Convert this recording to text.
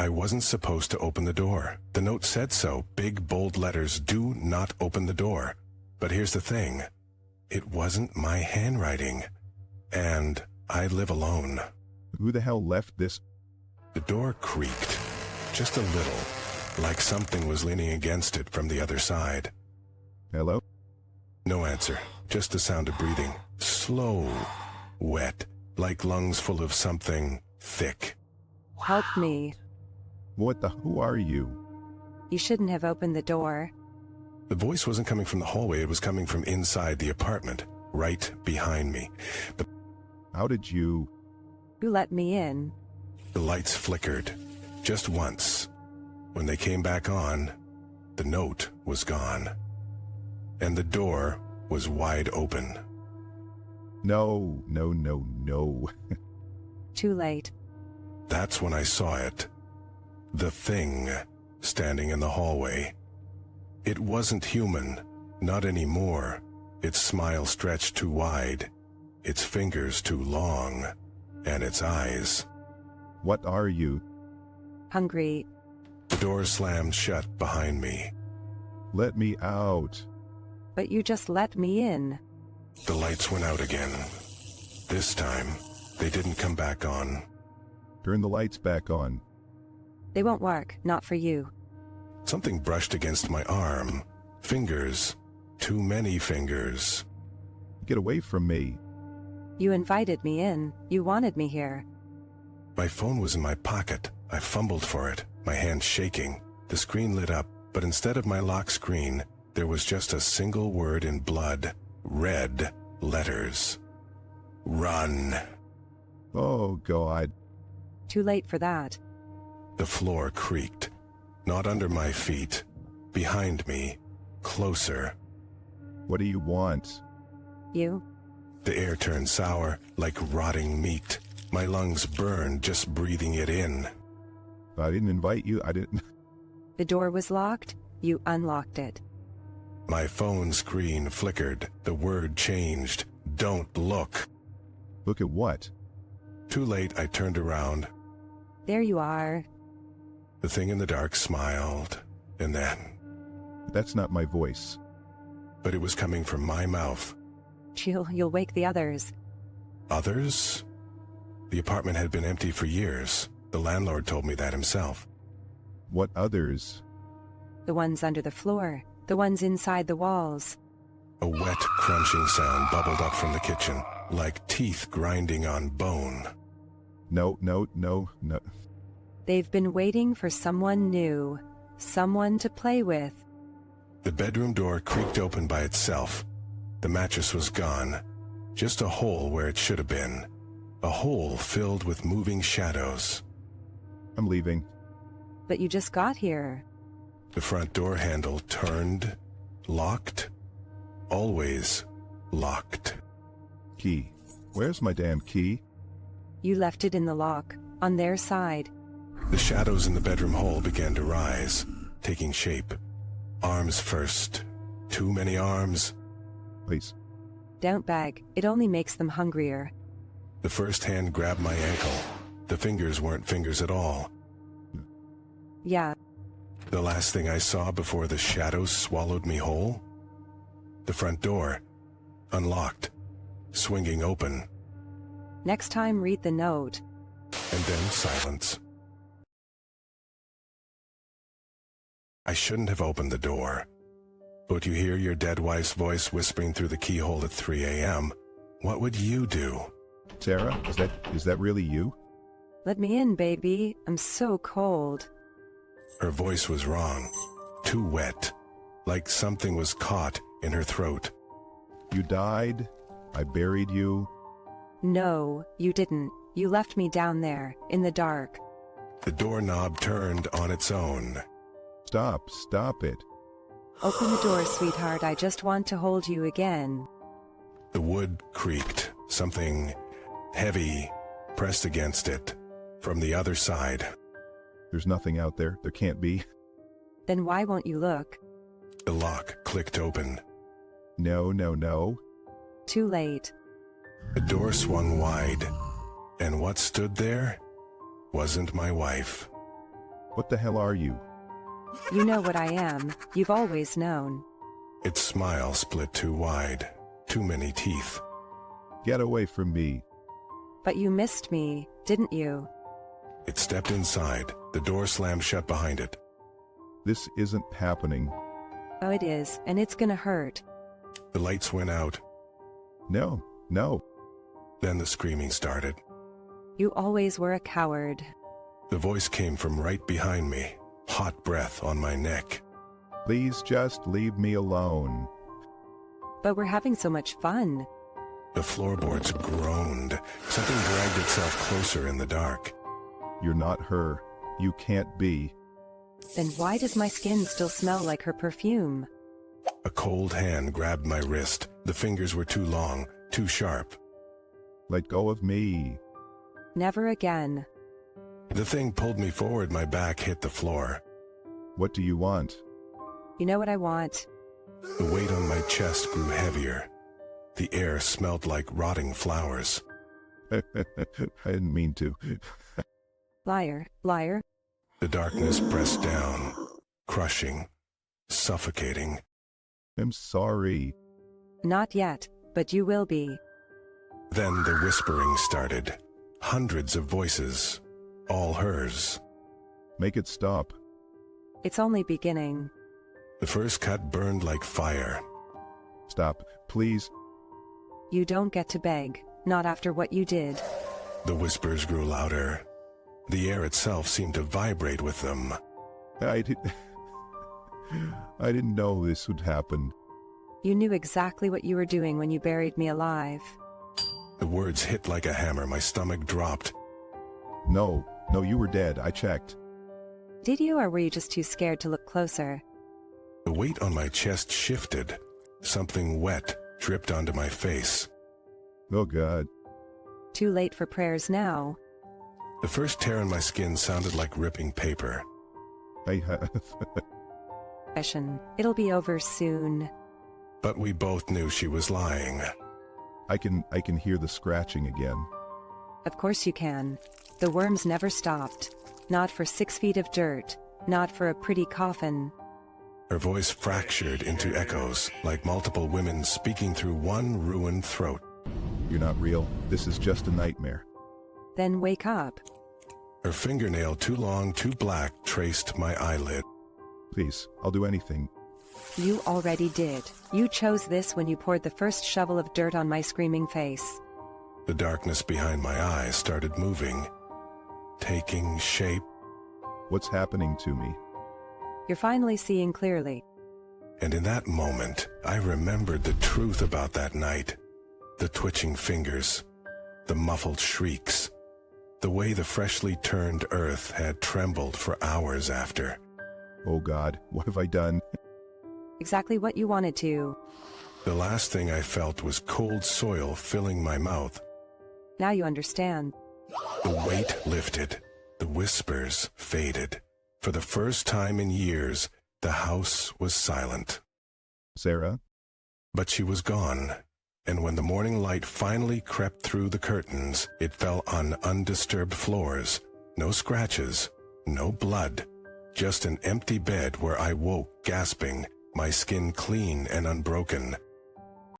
I wasn't supposed to open the door. The note said so, big bold letters, do not open the door. But here's the thing, it wasn't my handwriting, and I live alone. Who the hell left this? The door creaked, just a little, like something was leaning against it from the other side. Hello? No answer, just the sound of breathing, slow, wet, like lungs full of something thick. Help me. Who are you? You shouldn't have opened the door. The voice wasn't coming from the hallway, it was coming from inside the apartment, right behind me. How did you... You let me in. The lights flickered, just once. When they came back on, the note was gone. And the door was wide open. No. Too late. That's when I saw it. The thing standing in the hallway. It wasn't human, not anymore. Its smile stretched too wide, its fingers too long, and its eyes. What are you? Hungry. The door slammed shut behind me. Let me out. But you just let me in. The lights went out again. This time, they didn't come back on. Turn the lights back on. They won't work, not for you. Something brushed against my arm. Fingers. Too many fingers. Get away from me. You invited me in. You wanted me here. My phone was in my pocket. I fumbled for it, my hand shaking. The screen lit up, but instead of my lock screen, there was just a single word in blood. Red letters. Run. Oh, God. Too late for that. The floor creaked. Not under my feet. Behind me. Closer. What do you want? You? The air turned sour, like rotting meat. My lungs burned just breathing it in. I didn't invite you. I didn't... The door was locked. You unlocked it. My phone screen flickered. The word changed. Don't look. Look at what? Too late, I turned around. There you are. The thing in the dark smiled, and then... That's not my voice. But it was coming from my mouth. You'll wake the others. Others? The apartment had been empty for years. The landlord told me that himself. What others? The ones under the floor. The ones inside the walls. A wet, crunching sound bubbled up from the kitchen, like teeth grinding on bone. No. They've been waiting for someone new. Someone to play with. The bedroom door creaked open by itself. The mattress was gone. Just a hole where it should have been. A hole filled with moving shadows. I'm leaving. But you just got here. The front door handle turned, locked, always locked. Key. Where's my damn key? You left it in the lock, on their side. The shadows in the bedroom hole began to rise, taking shape. Arms first. Too many arms. Please. Don't beg, it only makes them hungrier. The first hand grabbed my ankle. The fingers weren't fingers at all. Yeah. The last thing I saw before the shadows swallowed me whole? The front door, unlocked, swinging open. Next time read the note. And then silence. I shouldn't have opened the door. But you hear your dead wife's voice whispering through the keyhole at 3 a.m. What would you do? Sarah, is that really you? Let me in, baby. I'm so cold. Her voice was wrong. Too wet. Like something was caught in her throat. You died? I buried you? No, you didn't. You left me down there, in the dark. The doorknob turned on its own. Stop it. Open the door, sweetheart. I just want to hold you again. The wood creaked. Something heavy pressed against it from the other side. There's nothing out there. There can't be. Then why won't you look? The lock clicked open. No. Too late. The door swung wide, and what stood there wasn't my wife. What the hell are you? You know what I am, you've always known. Its smile split too wide. Too many teeth. Get away from me. But you missed me, didn't you? It stepped inside. The door slammed shut behind it. This isn't happening. Oh, it is, and it's gonna hurt. The lights went out. No, no. Then the screaming started. You always were a coward. The voice came from right behind me. Hot breath on my neck. Please just leave me alone. But we're having so much fun. The floorboards groaned. Something dragged itself closer in the dark. You're not her. You can't be. Then why does my skin still smell like her perfume? A cold hand grabbed my wrist. The fingers were too long, too sharp. Let go of me. Never again. The thing pulled me forward. My back hit the floor. What do you want? You know what I want? The weight on my chest grew heavier. The air smelled like rotting flowers. I didn't mean to. Liar, liar. The darkness pressed down, crushing, suffocating. I'm sorry. Not yet, but you will be. Then the whispering started. Hundreds of voices, all hers. Make it stop. It's only beginning. The first cut burned like fire. Stop, please. You don't get to beg, not after what you did. The whispers grew louder. The air itself seemed to vibrate with them. I didn't know this would happen. You knew exactly what you were doing when you buried me alive. The words hit like a hammer. My stomach dropped. No, you were dead. I checked. Did you, or were you just too scared to look closer? The weight on my chest shifted. Something wet dripped onto my face. Oh, God. Too late for prayers now. The first tear in my skin sounded like ripping paper. I have. Session. It'll be over soon. But we both knew she was lying. I can hear the scratching again. Of course you can. The worms never stopped. Not for 6 feet of dirt. Not for a pretty coffin. Her voice fractured into echoes, like multiple women speaking through one ruined throat. You're not real. This is just a nightmare. Then wake up. Her fingernail, too long, too black, traced my eyelid. Please, I'll do anything. You already did. You chose this when you poured the first shovel of dirt on my screaming face. The darkness behind my eyes started moving, taking shape. What's happening to me? You're finally seeing clearly. And in that moment, I remembered the truth about that night. The twitching fingers, the muffled shrieks, the way the freshly turned earth had trembled for hours after. Oh God, what have I done? Exactly what you wanted to. The last thing I felt was cold soil filling my mouth. Now you understand. The weight lifted. The whispers faded. For the first time in years, the house was silent. Sarah? But she was gone. And when the morning light finally crept through the curtains, it fell on undisturbed floors. No scratches, no blood. Just an empty bed where I woke gasping, my skin clean and unbroken,